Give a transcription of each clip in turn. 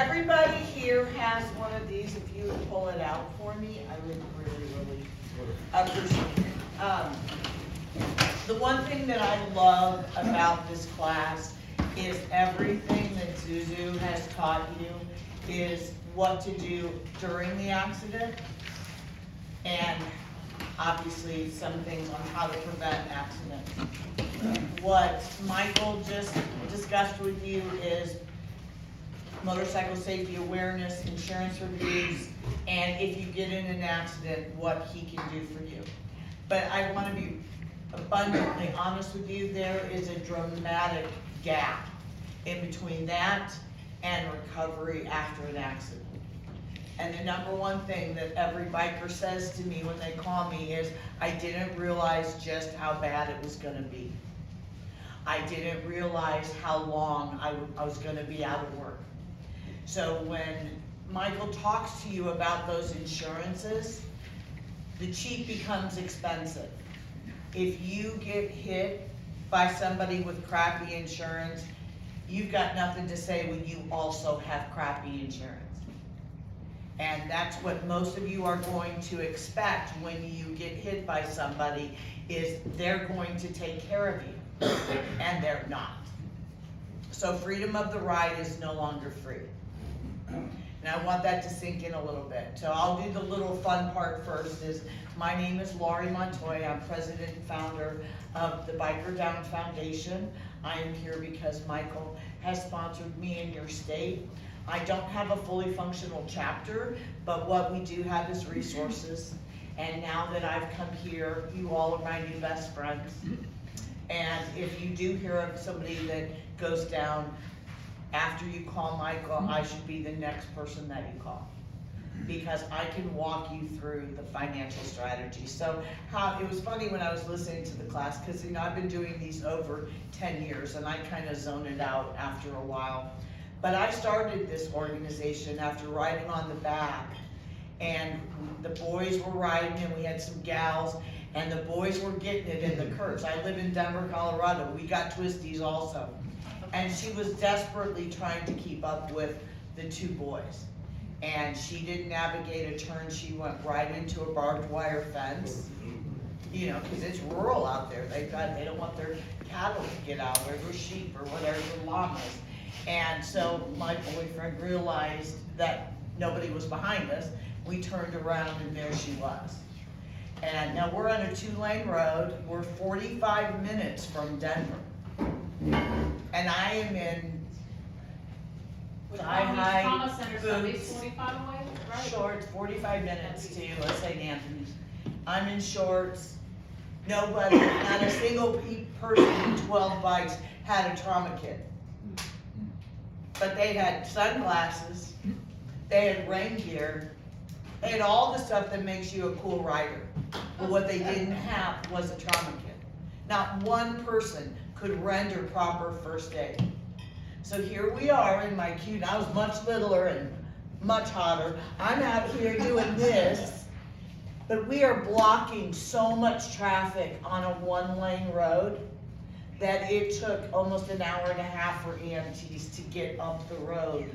everybody here has one of these. If you would pull it out for me, I would really appreciate it. The one thing that I love about this class is everything that Zuzu has taught you is what to do during the accident, and obviously some things on how to prevent accidents. What Michael just discussed with you is motorcycle safety awareness, insurance reviews, and if you get in an accident, what he can do for you. But I want to be abundantly honest with you, there is a dramatic gap in between that and recovery after an accident. And the number one thing that every biker says to me when they call me is, I didn't realize just how bad it was gonna be. I didn't realize how long I was gonna be out of work. So when Michael talks to you about those insurances, the cheap becomes expensive. If you get hit by somebody with crappy insurance, you've got nothing to say when you also have crappy insurance. And that's what most of you are going to expect when you get hit by somebody, is they're going to take care of you, and they're not. So freedom of the ride is no longer free. And I want that to sink in a little bit. So I'll do the little fun part first. My name is Laurie Montoya. I'm president and founder of the Biker Down Foundation. I am here because Michael has sponsored me in your state. I don't have a fully functional chapter, but what we do have is resources. And now that I've come here, you all are my new best friends. And if you do hear of somebody that goes down, after you call Michael, I should be the next person that you call, because I can walk you through the financial strategy. So it was funny when I was listening to the class, because I've been doing these over 10 years and I kind of zone it out after a while. But I started this organization after riding on the back, and the boys were riding and we had some gals, and the boys were getting it in the curves. I live in Denver, Colorado. We got twisties also. And she was desperately trying to keep up with the two boys. And she didn't navigate a turn. She went right into a barbed wire fence, because it's rural out there. They don't want their cattle to get out, or their sheep, or whatever, the llamas. And so my boyfriend realized that nobody was behind us. We turned around and there she was. And now we're on a 2-lane road. We're 45 minutes from Denver. And I am in thigh-high boots, 45 away, right? shorts, 45 minutes to, let's say, Anthony's. I'm in shorts. Nobody, not a single person in 12 bikes had a trauma kit. But they had sunglasses, they had rain gear, they had all the stuff that makes you a cool rider. But what they didn't have was a trauma kit. Not one person could render proper first aid. So here we are in my cute, I was much littler and much hotter. I'm out here doing this, but we are blocking so much traffic on a 1-lane road that it took almost an hour and a half for EMTs to get up the road.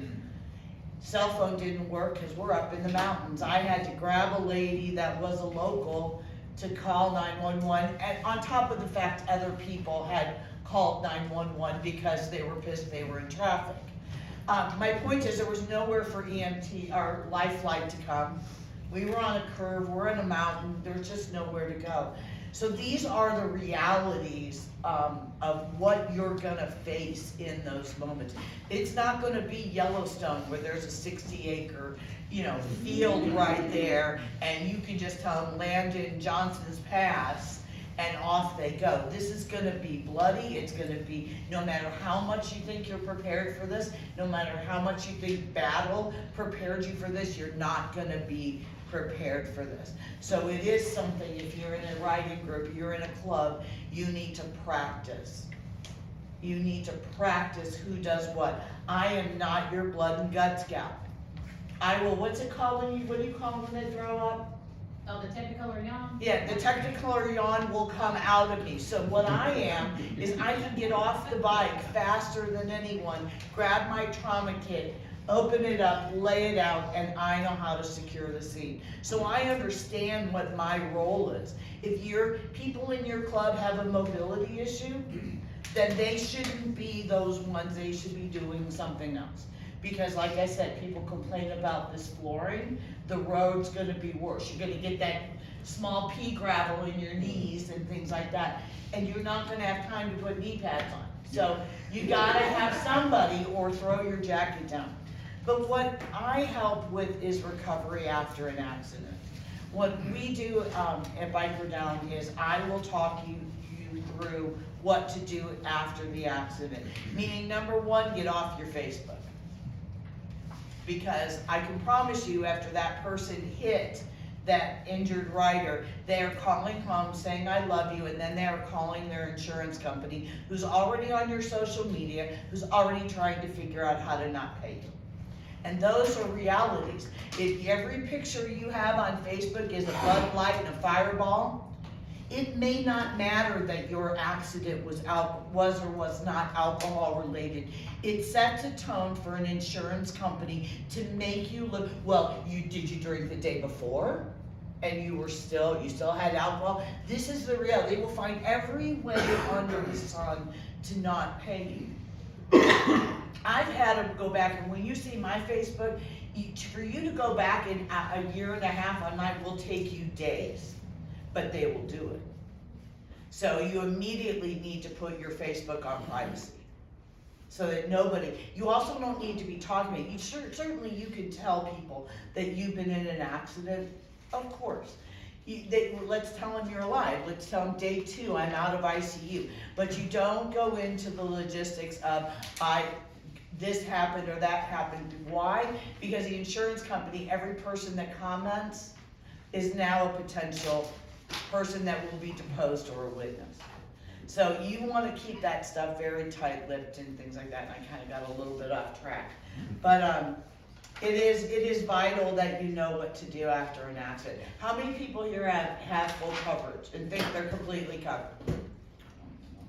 Cell phone didn't work because we're up in the mountains. I had to grab a lady that was a local to call 911, and on top of the fact other people had called 911 because they were pissed they were in traffic. My point is, there was nowhere for EMT or life flight to come. We were on a curve, we're in a mountain, there's just nowhere to go. So these are the realities of what you're gonna face in those moments. It's not gonna be Yellowstone where there's a 60-acre, field right there, and you can just tell them land in Johnson's Pass, and off they go. This is gonna be bloody. It's gonna be, no matter how much you think you're prepared for this, no matter how much you think battle prepared you for this, you're not gonna be prepared for this. So it is something, if you're in a riding group, you're in a club, you need to practice. You need to practice who does what. I am not your blood and guts gal. I will, what's it called what do you call them when they throw up? Oh, the Technicolor yawn? Yeah, the Technicolor yawn will come out of me. So what I am is I can get off the bike faster than anyone, grab my trauma kit, open it up, lay it out, and I know how to secure the scene. So I understand what my role is. If people in your club have a mobility issue, then they shouldn't be those ones, they should be doing something else. Because like I said, people complain about this flooring, the road's gonna be worse. You're gonna get that small pea gravel in your knees and things like that, and you're not gonna have time to put knee pads on. So you gotta have somebody, or throw your jacket down. But what I help with is recovery after an accident. What we do at Biker Down is I will talk you through what to do after the accident. Meaning, number one, get off your Facebook. Because I can promise you, after that person hit that injured rider, they're calling home saying, I love you, and then they're calling their insurance company, who's already on your social media, who's already trying to figure out how to not pay you. And those are realities. If every picture you have on Facebook is a Bud Light and a Fireball, it may not matter that your accident was or was not alcohol related. It sets a tone for an insurance company to make you look, well, did you drink the day before? And you still had alcohol? This is the reality. They will find every way under the sun to not pay you. I've had them go back, and when you see my Facebook, for you to go back in a year and a half on mine will take you days, but they will do it. So you immediately need to put your Facebook on privacy, so that you also don't need to be talking about it. Certainly you can tell people that you've been in an accident, of course. Let's tell them you're alive. Let's tell them day 2, I'm out of ICU. But you don't go into the logistics of, this happened or that happened. Why? Because the insurance company, every person that comments is now a potential person that will be deposed or a witness. So you want to keep that stuff very tight-lipped and things like that, and I kind of got a little bit off track. But it is vital that you know what to do after an accident. How many people here have full coverage and think they're completely covered?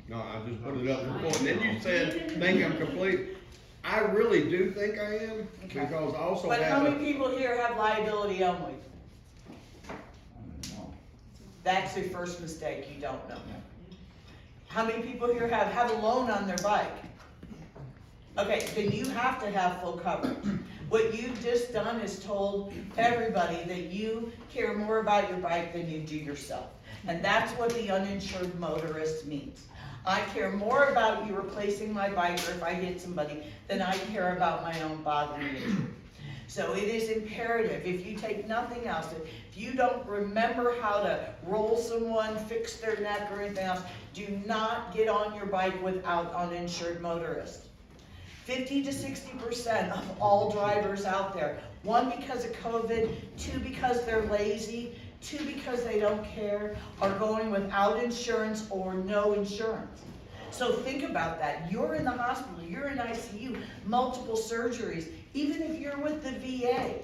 No, I just put it up before, and then you said, think I'm complete. I really do think I am, Okay. because I also But how have many people here have liability only? That's your first mistake, you don't know. How many people here have a loan on their bike? Okay, then you have to have full coverage. What you've just done is told everybody that you care more about your bike than you do yourself. And that's what the uninsured motorist means. I care more about you replacing my bike, or if I hit somebody, than I care about my own bodily injury. So it is imperative, if you take nothing else, if you don't remember how to roll someone, fix their neck or anything else, do not get on your bike without uninsured motorist. 50 to 60% of all drivers out there, 1, because of COVID, 2, because they're lazy, 2, because they don't care, are going without insurance or no insurance. So think about that. You're in the hospital, you're in ICU, multiple surgeries. Even if you're with the VA,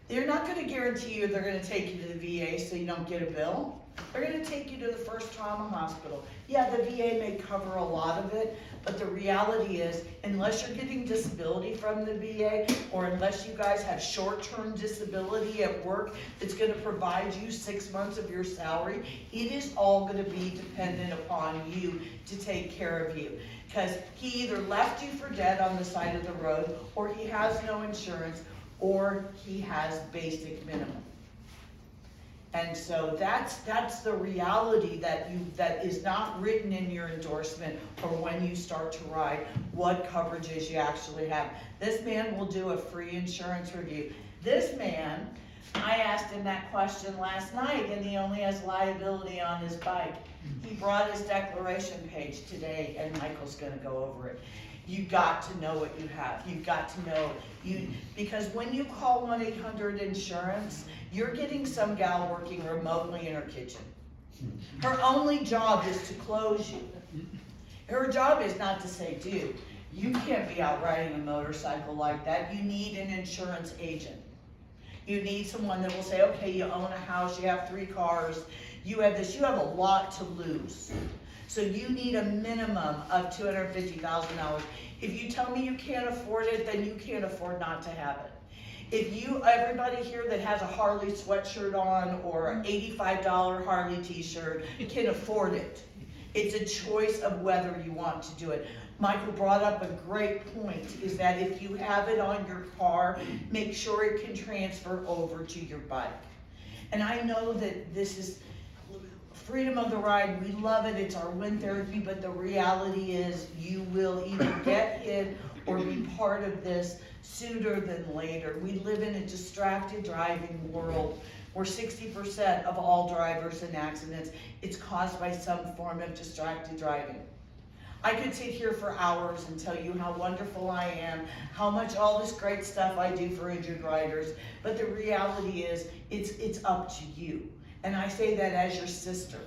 they're not going to guarantee you they're going to take you to the VA so you don't get a bill. They're going to take you to the first trauma hospital. Yeah, the VA may cover a lot of it, but the reality is, unless you're getting disability from the VA, or unless you guys have short-term disability at work that's going to provide you 6 months of your salary, it is all going to be dependent upon you to take care of you. Because he either left you for dead on the side of the road, or he has no insurance, or he has basic minimum. And so that's the reality that is not written in your endorsement or when you start to ride, what coverages you actually have. This man will do a free insurance review. This man, I asked him that question last night, and he only has liability on his bike. He brought his declaration page today, and Michael's gonna go over it. You've got to know what you have. You've got to know, because when you call 1-800-INSURANCE, you're getting some gal working remotely in her kitchen. Her only job is to close you. Her job is not to say, dude, you can't be out riding a motorcycle like that. You need an insurance agent. You need someone that will say, okay, you own a house, you have 3 cars, you have this, you have a lot to lose. So you need a minimum of $250,000. If you tell me you can't afford it, then you can't afford not to have it. If everybody here that has a Harley sweatshirt on or an $85 Harley t-shirt can afford it. It's a choice of whether you want to do it. Michael brought up a great point, is that if you have it on your car, make sure it can transfer over to your bike. And I know that this is freedom of the ride, we love it, it's our wind therapy, but the reality is you will either get hit or be part of this sooner than later. We live in a distracted driving world where 60% of all drivers in accidents, it's caused by some form of distracted driving. I could sit here for hours and tell you how wonderful I am, how much all this great stuff I do for injured riders, but the reality is, it's up to you. And I say that as your sister,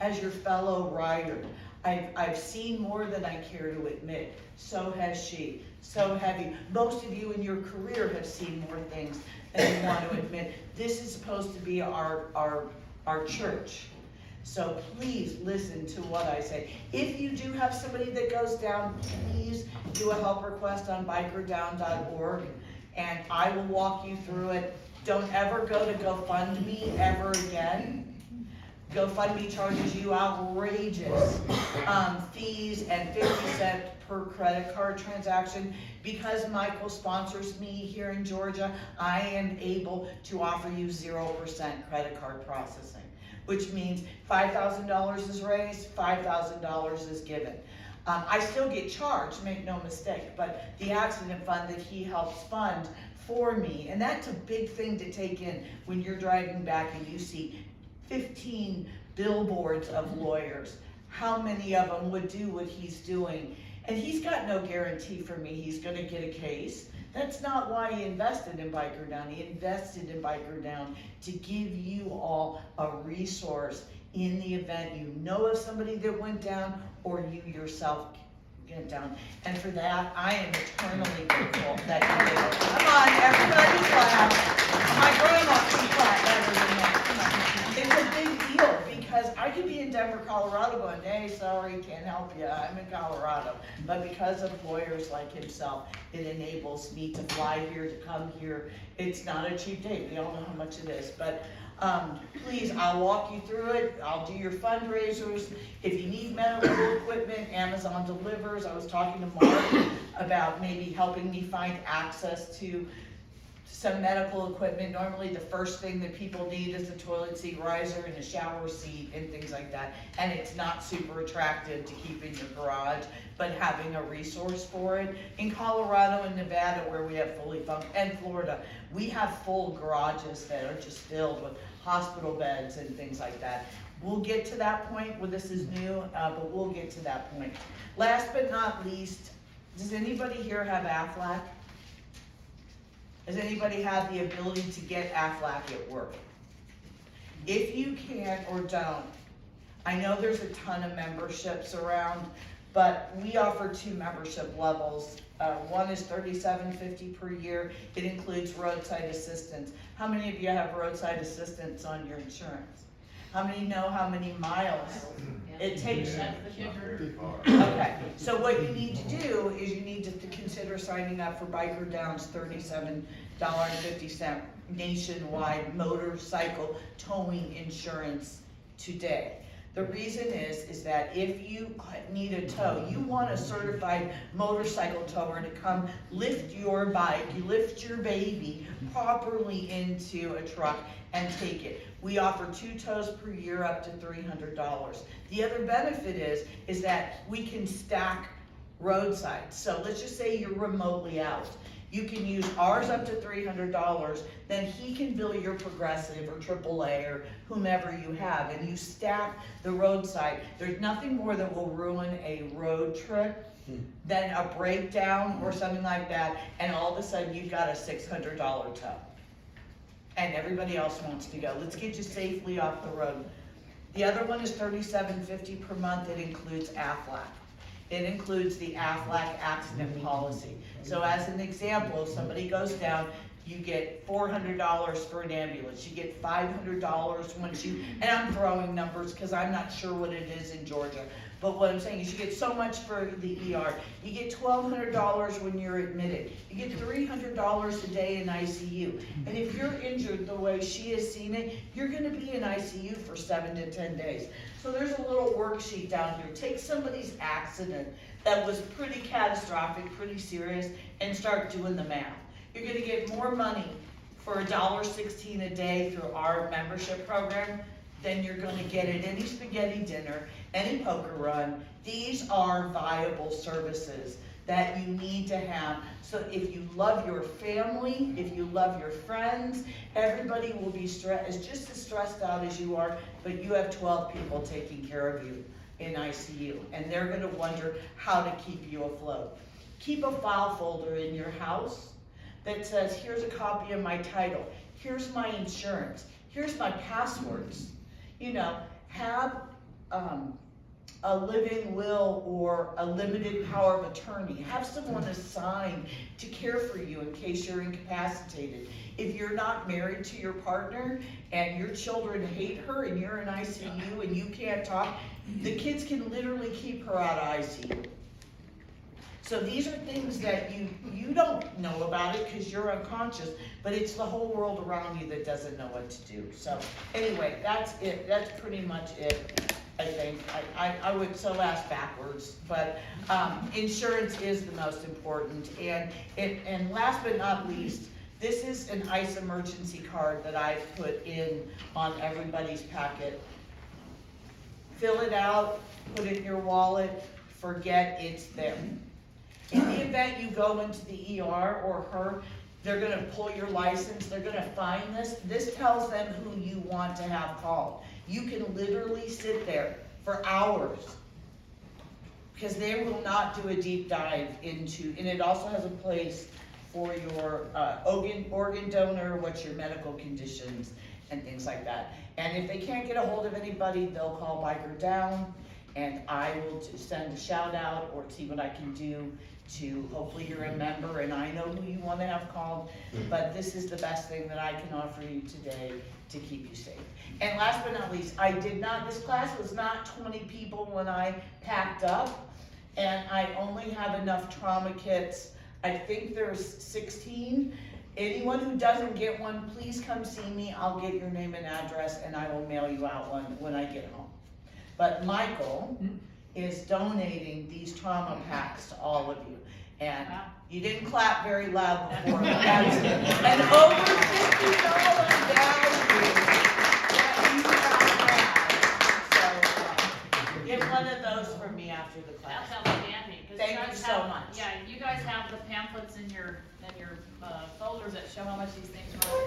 as your fellow rider. I've seen more than I care to admit. So has she. So have you. Most of you in your career have seen more things than you want to admit. This is supposed to be our church. So please listen to what I say. If you do have somebody that goes down, please do a help request on bikerdown.org and I will walk you through it. Don't ever go to GoFundMe ever again. GoFundMe charges you outrageous fees and 50 cents per credit card transaction. Because Michael sponsors me here in Georgia, I am able to offer you 0% credit card processing, which means $5,000 is raised, $5,000 is given. I still get charged, make no mistake, but the accident fund that he helps fund for me, and that's a big thing to take in when you're driving back and you see 15 billboards of lawyers. How many of them would do what he's doing? And he's got no guarantee for me he's gonna get a case. That's not why he invested in Biker Down. He invested in Biker Down to give you all a resource in the event you know of somebody that went down or you yourself get down. And for that, I am eternally grateful that you did it. Come on, everybody clap. My grandma can clap better than that. Come on. It's a big deal because I could be in Denver, Colorado going, hey, sorry, can't help you, I'm in Colorado. But because of lawyers like himself, it enables me to fly here, to come here. It's not a cheap date, we all know how much it is, but please, I'll walk you through it. I'll do your fundraisers. If you need medical equipment, Amazon delivers. I was talking to Mark about maybe helping me find access to some medical equipment. Normally the first thing that people need is a toilet seat riser and a shower seat and things like that. And it's not super attractive to keep in your garage, but having a resource for it. In Colorado and Nevada, where we have fully and Florida, we have full garages that are just filled with hospital beds and things like that. We'll get to that point where this is new, but we'll get to that point. Last but not least, does anybody here have Aflac? Does anybody have the ability to get Aflac at work? If you can't or don't, I know there's a ton of memberships around, but we offer 2 membership levels. One is $37.50 per year. It includes roadside assistance. How many of you have roadside assistance on your insurance? How many know how many miles it takes you? Okay, so what you need to do is you need to consider signing up for Biker Down's $37.50 nationwide motorcycle towing insurance today. The reason is that if you need a tow, you want a certified motorcycle tower to come lift your bike, you lift your baby properly into a truck and take it. We offer 2 tows per year up to $300. The other benefit is that we can stack roadside. So let's just say you're remotely out. You can use ours up to $300, then he can bill your Progressive or AAA or whomever you have, and you stack the roadside. There's nothing more that will ruin a road trip than a breakdown or something like that, and all of a sudden you've got a $600 tow. And everybody else wants to go. Let's get you safely off the road. The other one is $37.50 per month. It includes Aflac. It includes the Aflac accident policy. So as an example, if somebody goes down, you get $400 for an ambulance. You get $500 once you, and I'm throwing numbers because I'm not sure what it is in Georgia, But what I'm saying is you get so much for the ER. You get $1,200 when you're admitted. You get $300 a day in ICU. And if you're injured the way she has seen it, you're gonna be in ICU for 7 to 10 days. So there's a little worksheet down here. Take somebody's accident that was pretty catastrophic, pretty serious, and start doing the math. You're gonna get more money for $1.16 a day through our membership program than you're gonna get at any spaghetti dinner, any poker run. These are viable services that you need to have. So if you love your family, if you love your friends, everybody will be just as stressed out as you are, but you have 12 people taking care of you in ICU, and they're gonna wonder how to keep you afloat. Keep a file folder in your house that says, here's a copy of my title, here's my insurance, here's my passwords. You know, have a living will or a limited power of attorney. Have someone assigned to care for you in case you're incapacitated. If you're not married to your partner and your children hate her and you're in ICU and you can't talk, the kids can literally keep her out of ICU. So these are things that you don't know about it because you're unconscious, but it's the whole world around you that doesn't know what to do. So anyway, that's it. That's pretty much it, I think. I would so ask backwards, but insurance is the most important. And last but not least, this is an ICE emergency card that I put in on everybody's packet. Fill it out, put it in your wallet, forget it's there. In the event you go into the ER or her, they're gonna pull your license, they're gonna find this. This tells them who you want to have called. You can literally sit there for hours because they will not do a deep dive into, and it also has a place for your organ donor, what's your medical conditions and things like that. And if they can't get a hold of anybody, they'll call Biker Down, and I will send a shout out or see what I can do to, hopefully you're a member and I know who you want to have called, but this is the best thing that I can offer you today to keep you safe. And last but not least, this class was not 20 people when I packed up, and I only have enough trauma kits. I think there's 16. Anyone who doesn't get one, please come see me. I'll get your name and address and I will mail you out one when I get home. But Michael is donating these trauma packs to all of you. And you didn't clap very loud before, but that's an over $50 value that you have. So get one of those for me after the class. That's outstanding. 'Cause Thank you you guys so have- much. Yeah, you guys have the pamphlets in your folders that show how much these things are.